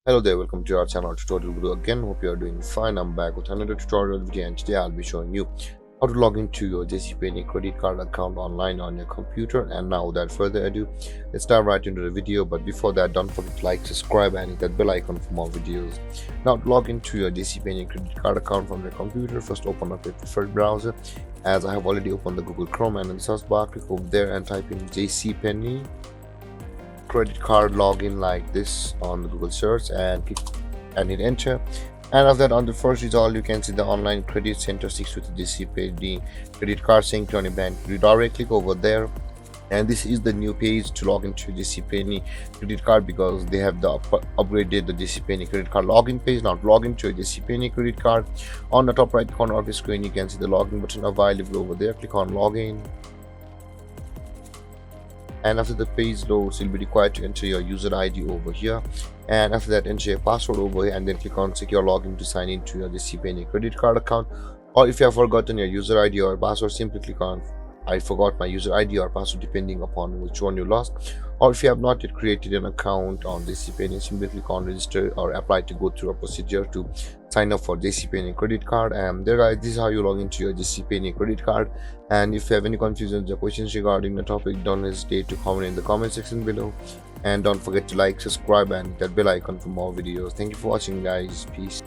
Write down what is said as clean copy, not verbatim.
Hello there, welcome to our channel tutorial video again. Hope you are doing fine. I'm back with another tutorial video, and today I'll be showing you how to log into your JCPenney credit card account online on your computer. And now without further ado, let's dive right into the video. But before that, don't forget to like, subscribe and hit that bell icon for more videos. Now to log into your JCPenney credit card account from your computer, first open up your preferred browser. As I have already opened the Google Chrome, and in the search bar click over there and type in JCPenney credit card login like this on the Google search and click and hit enter. And after that, on the first result you can see the online credit center 6 with the JCPenney credit card saying to your bank. Redirect, click over there, and this is the new page to log into JCPenney credit card because they have upgraded the JCPenney credit card login page. Now to log into a JCPenney credit card, on the top right corner of the screen you can see the login button available over there. Click on login, and after the page loads you'll be required to enter your user ID over here, and after that enter your password over here, and then click on secure login to sign into your JCPenney credit card account. Or if you have forgotten your user ID or password, simply click on I forgot my user ID or password depending upon which one you lost. Or if you have not yet created an account on JCPenney, simply click on register or apply to go through a procedure to sign up for JCPenney credit card. And there guys, this is how you log into your JCPenney credit card. And if you have any confusions or questions regarding the topic, don't hesitate to comment in the comment section below, and don't forget to like, subscribe and hit that bell icon for more videos. Thank you for watching guys. Peace.